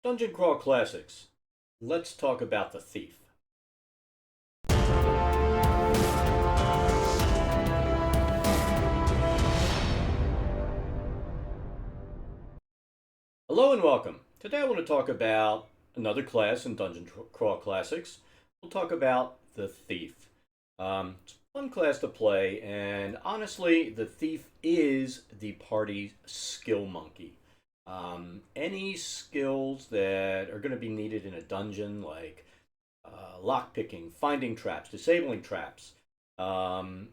Dungeon Crawl Classics. Let's talk about the thief. Hello and welcome. Today I want to talk about another class in Dungeon Crawl Classics. We'll talk about the thief. It's a fun class to play, and honestly, the thief is the party skill monkey. Any skills that are going to be needed in a dungeon, like lockpicking, finding traps, disabling traps, um,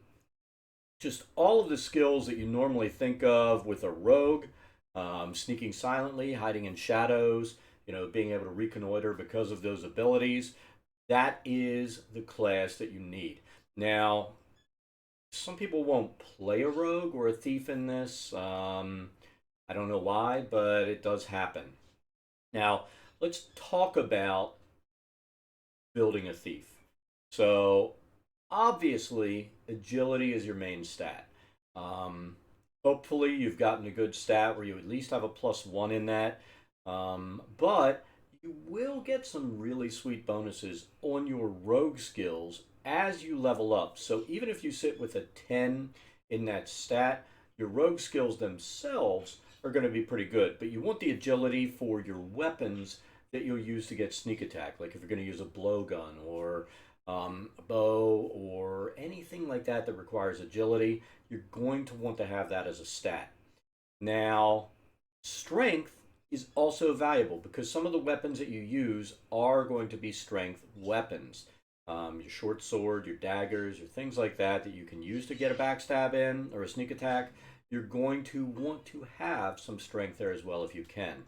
just all of the skills that you normally think of with a rogue, sneaking silently, hiding in shadows, being able to reconnoiter because of those abilities. That is the class that you need. Now, some people won't play a rogue or a thief in this. I don't know why, but it does happen. Now, let's talk about building a thief. So, obviously, agility is your main stat. Um, Hopefully, you've gotten a good stat where you at least have a +1 in that. But you will get some really sweet bonuses on your rogue skills as you level up. So, even if you sit with a 10 in that stat, your rogue skills themselves are going to be pretty good. But you want the agility for your weapons that you'll use to get sneak attack. Like if you're going to use a blowgun or a bow or anything like that that requires agility, you're going to want to have that as a stat. Now, strength is also valuable because some of the weapons that you use are going to be strength weapons. Your short sword, your daggers, your things like that that you can use to get a backstab in or a sneak attack. You're going to want to have some strength there as well if you can.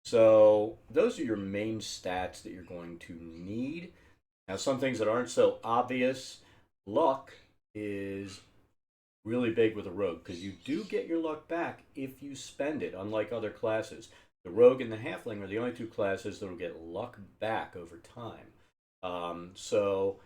So those are your main stats that you're going to need. Now, some things that aren't so obvious, luck is really big with a rogue because you do get your luck back if you spend it, unlike other classes. The rogue and the halfling are the only two classes that will get luck back over time. So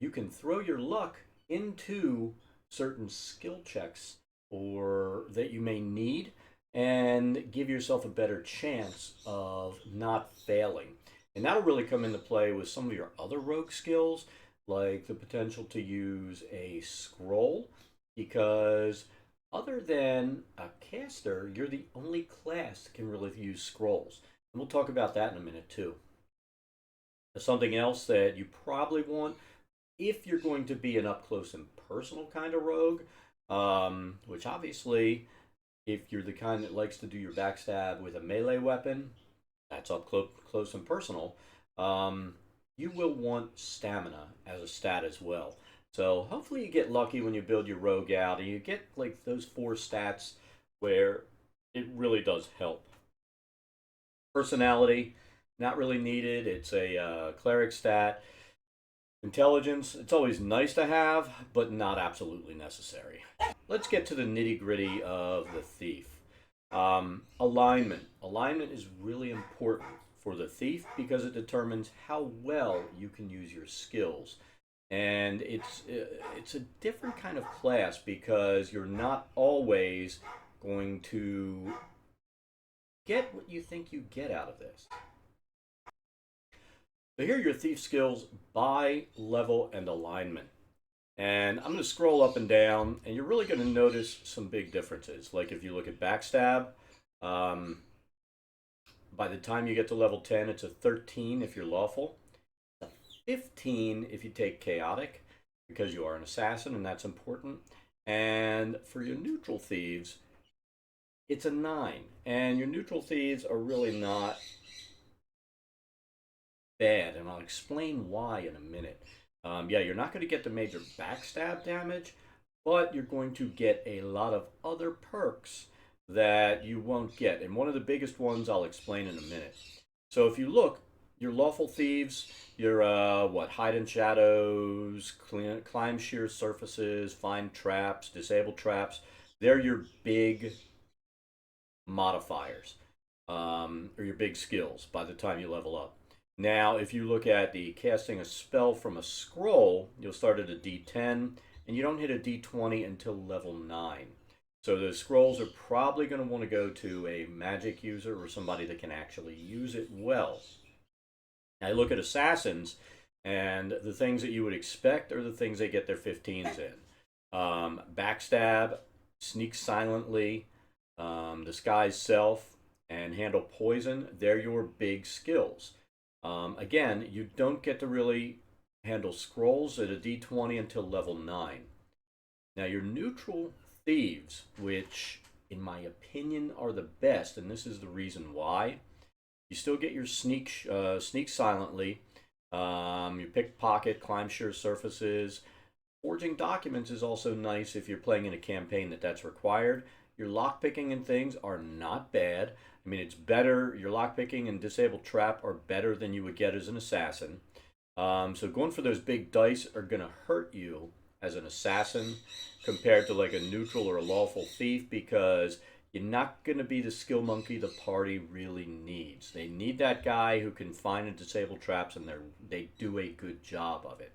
you can throw your luck into certain skill checks or that you may need and give yourself a better chance of not failing. And that'll really come into play with some of your other rogue skills, like the potential to use a scroll, because other than a caster, you're the only class that can really use scrolls. And we'll talk about that in a minute too. Something else that you probably want if you're going to be an up close and personal kind of rogue, which obviously, if you're the kind that likes to do your backstab with a melee weapon, that's up close and personal. Um, you will want stamina as a stat as well. So hopefully you get lucky when you build your rogue out and you get like those four stats where it really does help. Personality, not really needed. It's a cleric stat. Intelligence, it's always nice to have, but not absolutely necessary. Let's get to the nitty gritty of the thief. Alignment. Alignment is really important for the thief because it determines how well you can use your skills. And it's a different kind of class because you're not always going to get what you think you get out of this. So here are your thief skills by level and alignment. And I'm going to scroll up and down, and you're really going to notice some big differences. Like if you look at backstab, um, by the time you get to level 10, it's a 13 if you're lawful, a 15 if you take chaotic, because you are an assassin, and that's important. And for your neutral thieves, it's a 9. And your neutral thieves are really not bad, and I'll explain why in a minute. Yeah, you're not going to get the major backstab damage, but you're going to get a lot of other perks that you won't get. And one of the biggest ones I'll explain in a minute. So if you look, your lawful thieves, your hide in shadows, climb sheer surfaces, find traps, disable traps. They're your big modifiers, or your big skills by the time you level up. Now, if you look at the casting a spell from a scroll, you'll start at a D10, and you don't hit a D20 until level 9. So those scrolls are probably going to want to go to a magic user or somebody that can actually use it well. I look at assassins, and the things that you would expect are the things they get their 15s in. Backstab, sneak silently, disguise self, and handle poison. They're your big skills. Again, you don't get to really handle scrolls at a d20 until level 9. Now, your neutral thieves, which in my opinion are the best, and this is the reason why, you still get your sneak silently, your pickpocket, climb sheer surfaces. Forging documents is also nice if you're playing in a campaign that's required. Your lockpicking and things are not bad. I mean, it's better. Your lockpicking and disabled trap are better than you would get as an assassin. So going for those big dice are going to hurt you as an assassin compared to like a neutral or a lawful thief because you're not going to be the skill monkey the party really needs. They need that guy who can find and disable traps, and they do a good job of it.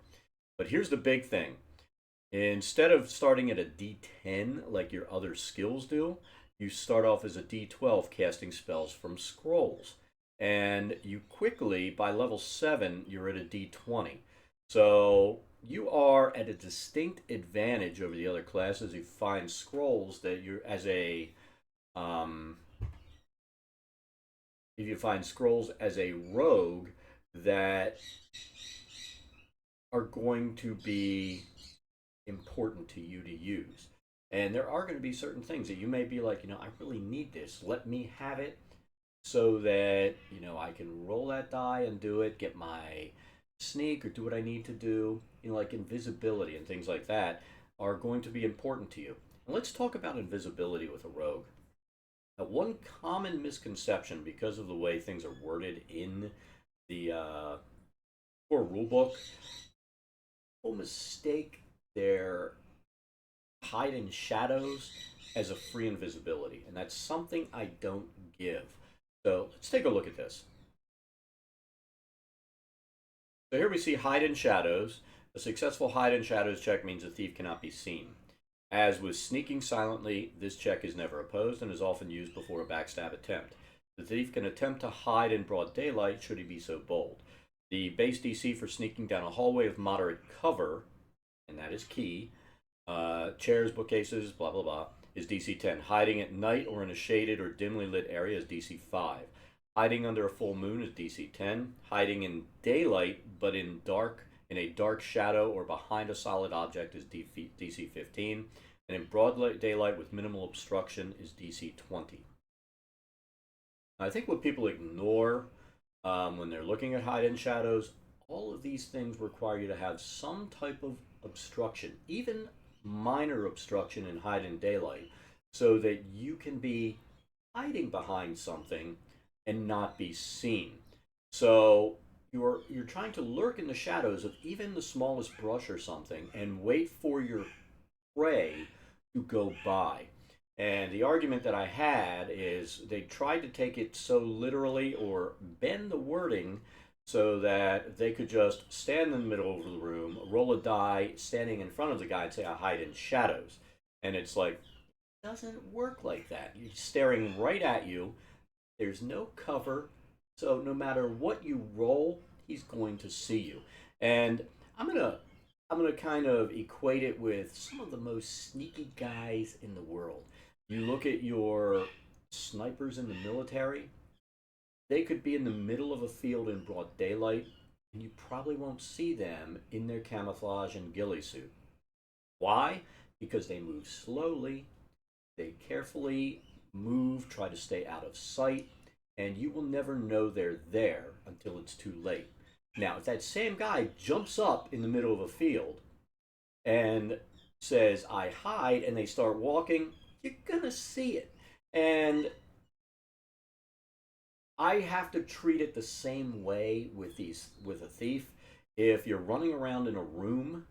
But here's the big thing. Instead of starting at a D10 like your other skills do, you start off as a D12 casting spells from scrolls. And you quickly, by level 7, you're at a D20. So you are at a distinct advantage over the other classes. You find scrolls that you're as a um, if you find scrolls as a rogue that are going to be important to you to use. And there are going to be certain things that you may be like, I really need this. Let me have it so that, I can roll that die and do it, get my sneak or do what I need to do. Like invisibility and things like that are going to be important to you. And let's talk about invisibility with a rogue. Now, one common misconception because of the way things are worded in the core rulebook, people mistake their hide in shadows as a free invisibility, and that's something I don't give. So let's take a look at this. So here we see hide in shadows. A successful hide in shadows check means a thief cannot be seen. As with sneaking silently, this check is never opposed and is often used before a backstab attempt. The thief can attempt to hide in broad daylight should he be so bold. The base DC for sneaking down a hallway of moderate cover, and that is key, chairs, bookcases, blah, blah, blah, is DC 10. Hiding at night or in a shaded or dimly lit area is DC 5. Hiding under a full moon is DC 10. Hiding in daylight but in a dark shadow or behind a solid object is DC 15. And in broad daylight with minimal obstruction is DC 20. I think what people ignore when they're looking at hide in shadows, all of these things require you to have some type of obstruction, even minor obstruction in hide in daylight, so that you can be hiding behind something and not be seen. So you're trying to lurk in the shadows of even the smallest brush or something and wait for your prey to go by. And the argument that I had is they tried to take it so literally or bend the wording so that they could just stand in the middle of the room, roll a die, standing in front of the guy and say, I hide in shadows. And it's like, it doesn't work like that. He's staring right at you. There's no cover. So no matter what you roll, he's going to see you. And I'm gonna kind of equate it with some of the most sneaky guys in the world. You look at your snipers in the military, they could be in the middle of a field in broad daylight, and you probably won't see them in their camouflage and ghillie suit. Why? Because they move slowly, they carefully move, try to stay out of sight, and you will never know they're there until it's too late. Now, if that same guy jumps up in the middle of a field and says, I hide, and they start walking, you're going to see it. And I have to treat it the same way with a thief. If you're running around in a room,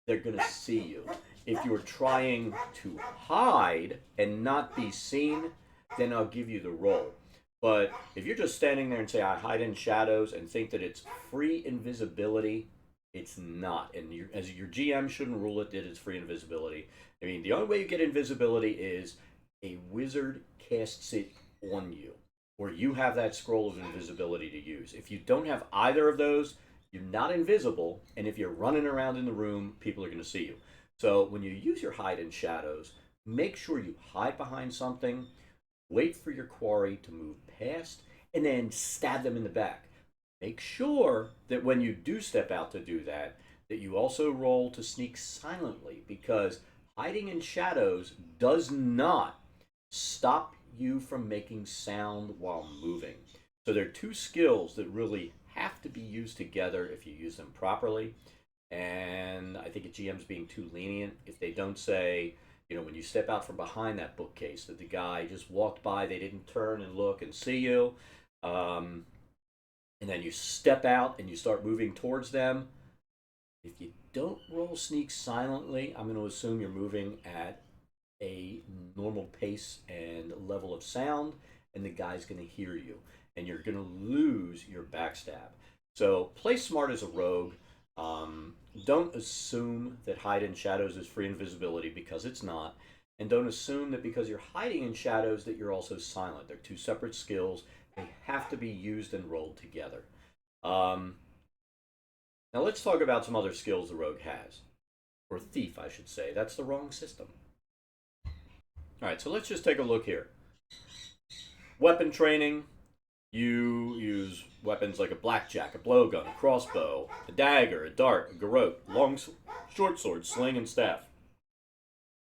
they're going to see you. If you're trying to hide and not be seen, then I'll give you the roll. But if you're just standing there and say, I hide in shadows and think that it's free invisibility, It's not, and as your GM shouldn't rule it that it's free invisibility. I mean, the only way you get invisibility is a wizard casts it on you, or you have that scroll of invisibility to use. If you don't have either of those, you're not invisible, and if you're running around in the room, people are going to see you. So when you use your hide in shadows, make sure you hide behind something, wait for your quarry to move past, and then stab them in the back. Make sure that when you do step out to do that, that you also roll to sneak silently, because hiding in shadows does not stop you from making sound while moving. So there are two skills that really have to be used together if you use them properly. And I think a GM's being too lenient if they don't say, when you step out from behind that bookcase, that the guy just walked by, they didn't turn and look and see you. Um, and then you step out and you start moving towards them. If you don't roll sneak silently, I'm going to assume you're moving at a normal pace and level of sound, and the guy's going to hear you, and you're going to lose your backstab. So play smart as a rogue. Don't assume that hide in shadows is free invisibility, because it's not. And don't assume that because you're hiding in shadows that you're also silent. They're two separate skills. They have to be used and rolled together. Um, Now let's talk about some other skills the rogue has. Or thief, I should say. That's the wrong system. Alright, so let's just take a look here. Weapon training. You use weapons like a blackjack, a blowgun, a crossbow, a dagger, a dart, a garrote, short sword, sling, and staff.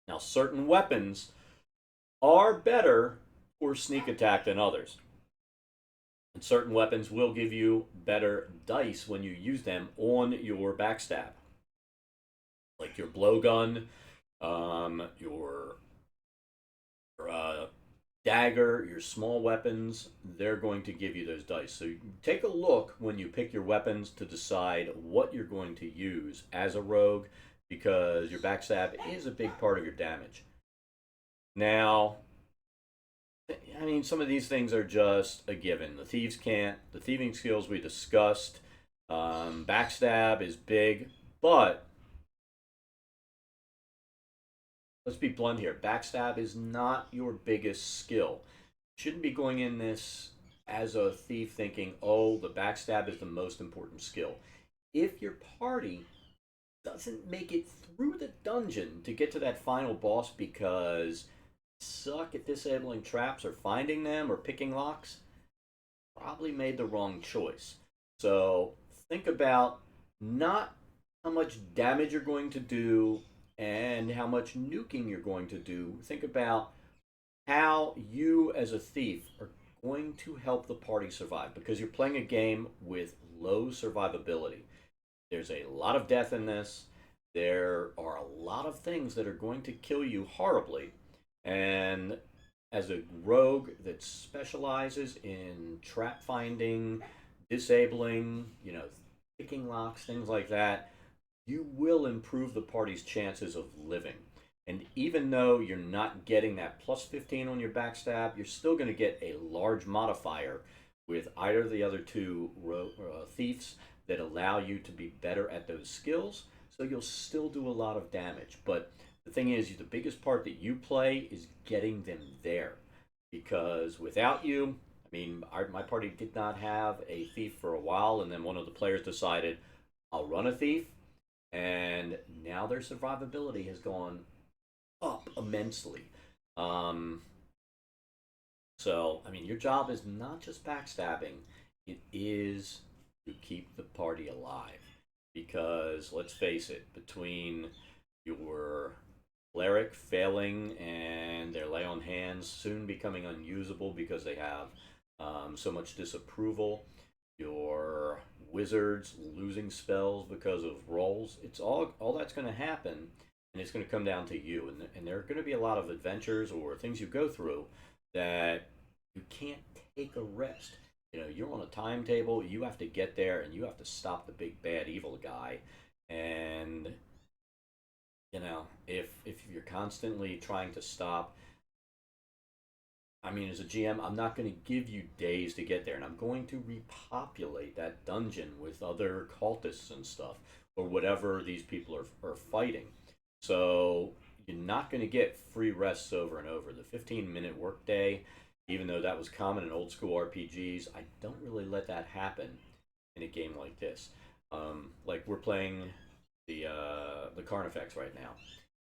Now, certain weapons are better for sneak attack than others. And certain weapons will give you better dice when you use them on your backstab. Like your blowgun, your dagger, your small weapons, they're going to give you those dice. So take a look when you pick your weapons to decide what you're going to use as a rogue, because your backstab is a big part of your damage. Now, I mean, some of these things are just a given. The thieves can't. The thieving skills we discussed. Backstab is big, but let's be blunt here. Backstab is not your biggest skill. You shouldn't be going in this as a thief thinking, oh, the backstab is the most important skill. If your party doesn't make it through the dungeon to get to that final boss because suck at disabling traps or finding them or picking locks, probably made the wrong choice. So think about not how much damage you're going to do and how much nuking you're going to do. Think about how you as a thief are going to help the party survive, because you're playing a game with low survivability. There's a lot of death in this. There are a lot of things that are going to kill you horribly. And as a rogue that specializes in trap finding, disabling, picking locks, things like that, you will improve the party's chances of living. And even though you're not getting that plus 15 on your backstab, you're still going to get a large modifier with either of the other two thieves that allow you to be better at those skills. So you'll still do a lot of damage. But the thing is, the biggest part that you play is getting them there. Because without you, I mean, my party did not have a thief for a while, and then one of the players decided, I'll run a thief, and now their survivability has gone up immensely. Um, so, I mean, your job is not just backstabbing, it is to keep the party alive. Because, let's face it, between your cleric failing and their lay on hands soon becoming unusable because they have so much disapproval, your wizards losing spells because of rolls, it's all that's going to happen, and it's going to come down to you. And there are going to be a lot of adventures or things you go through that you can't take a rest. You're on a timetable, you have to get there, and you have to stop the big bad evil guy. And if you're constantly trying to stop, I mean, as a GM, I'm not going to give you days to get there, and I'm going to repopulate that dungeon with other cultists and stuff. or whatever these people are fighting. So you're not going to get free rests over and over. The 15-minute workday, even though that was common in old school RPGs, I don't really let that happen in a game like this. Like we're playing the Carnifex right now,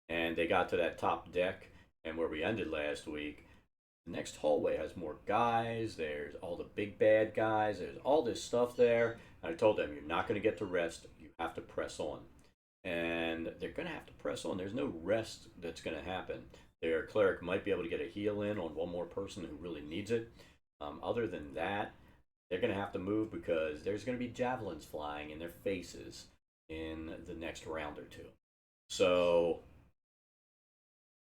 and they got to that top deck, and where we ended last week, the next hallway has more guys. There's all the big bad guys. There's all this stuff there. And I told them, you're not going to get to rest. You have to press on. And they're going to have to press on. There's no rest that's going to happen. Their cleric might be able to get a heal in on one more person who really needs it. Other than that, they're going to have to move because there's going to be javelins flying in their faces in the next round or two. So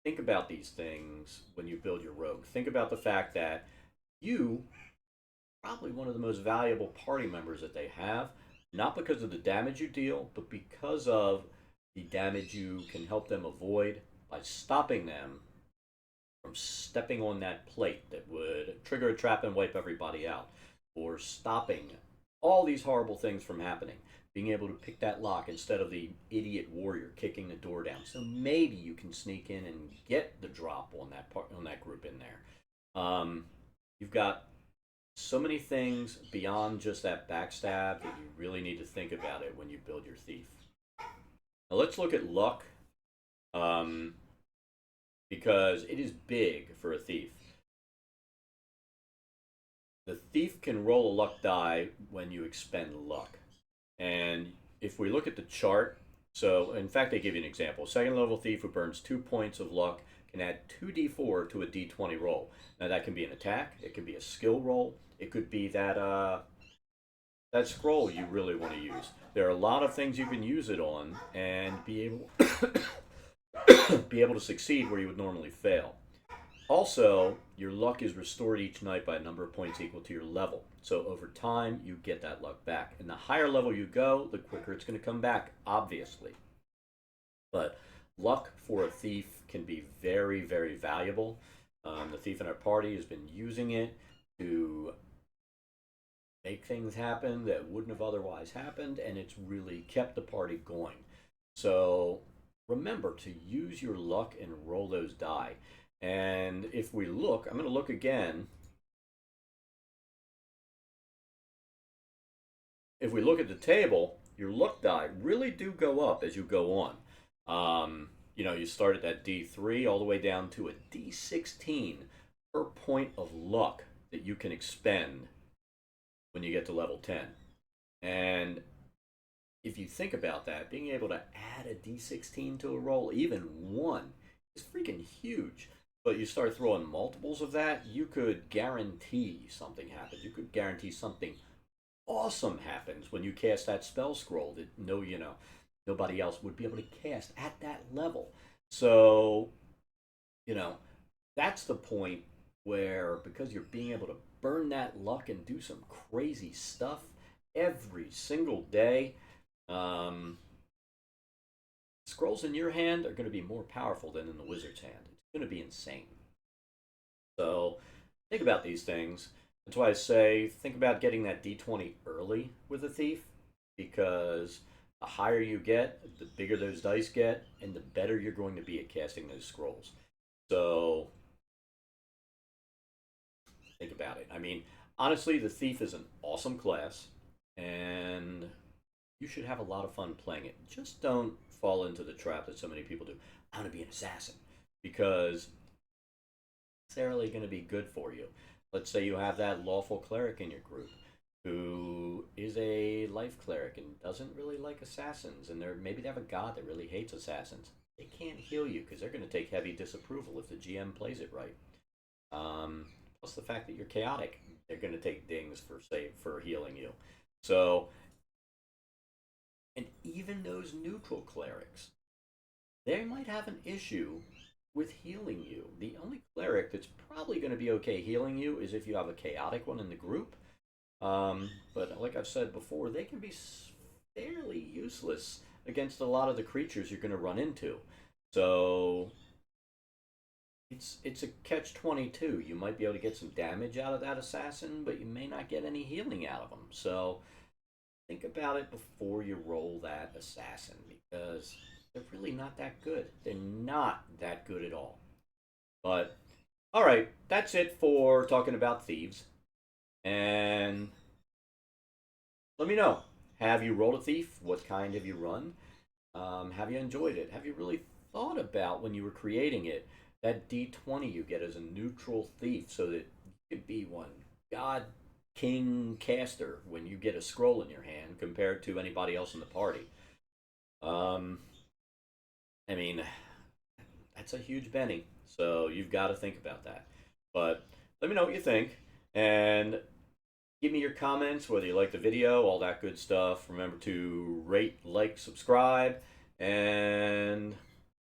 think about these things when you build your rogue. Think about the fact that you probably one of the most valuable party members that they have, not because of the damage you deal, but because of the damage you can help them avoid by stopping them from stepping on that plate that would trigger a trap and wipe everybody out, or stopping all these horrible things from happening. Being able to pick that lock instead of the idiot warrior kicking the door down. So maybe you can sneak in and get the drop on that part on that group in there. You've got so many things beyond just that backstab that you really need to think about it when you build your thief. Now let's look at luck, because it is big for a thief. The thief can roll a luck die when you expend luck. And if we look at the chart, so in fact, they give you an example. Second level thief who burns 2 points of luck can add 2d4 to a d20 roll. Now that can be an attack, it can be a skill roll, it could be that scroll you really want to use. There are a lot of things you can use it on and be able be able to succeed where you would normally fail. Also, your luck is restored each night by a number of points equal to your level. So over time, you get that luck back. And the higher level you go, the quicker it's going to come back, obviously. But luck for a thief can be very, very valuable. The thief in our party has been using it to make things happen that wouldn't have otherwise happened, and it's really kept the party going. So remember to use your luck and roll those die. And if we look, I'm going to look again. If we look at the table, your luck die really do go up as you go on. You start at that D3 all the way down to a D16 per point of luck that you can expend when you get to level 10. And if you think about that, being able to add a D16 to a roll, even one, is freaking huge. But you start throwing multiples of that, you could guarantee something happens. You could guarantee something awesome happens when you cast that spell scroll that nobody else would be able to cast at that level. So, that's the point where, because you're being able to burn that luck and do some crazy stuff every single day, scrolls in your hand are going to be more powerful than in the wizard's hand. It's going to be insane. So think about these things. That's why I say think about getting that d20 early with a thief, because the higher you get, the bigger those dice get, and the better you're going to be at casting those scrolls. So think about it. I mean, honestly, the thief is an awesome class, and you should have a lot of fun playing it. Just don't fall into the trap that so many people do. I want to be an assassin, because it's necessarily going to be good for you. Let's say you have that lawful cleric in your group who is a life cleric and doesn't really like assassins, and maybe they have a god that really hates assassins. They can't heal you because they're going to take heavy disapproval if the GM plays it right. Plus the fact that you're chaotic, they're going to take dings for healing you. So, and even those neutral clerics, they might have an issue with healing you. The only cleric that's probably going to be okay healing you is if you have a chaotic one in the group. But like I've said before, they can be fairly useless against a lot of the creatures you're going to run into. So it's a catch-22. You might be able to get some damage out of that assassin, but you may not get any healing out of them. So think about it before you roll that assassin because they're really not that good. They're not that good at all. But all right, that's it for talking about thieves. And let me know. Have you rolled a thief? What kind have you run? Have you enjoyed it? Have you really thought about when you were creating it that D20 you get as a neutral thief so that you could be one god king caster when you get a scroll in your hand compared to anybody else in the party? Um, I mean, that's a huge Benny, so you've got to think about that. But let me know what you think and give me your comments, whether you like the video, all that good stuff. Remember to rate, like, subscribe, and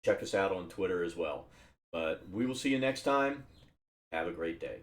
check us out on Twitter as well. But we will see you next time. Have a great day.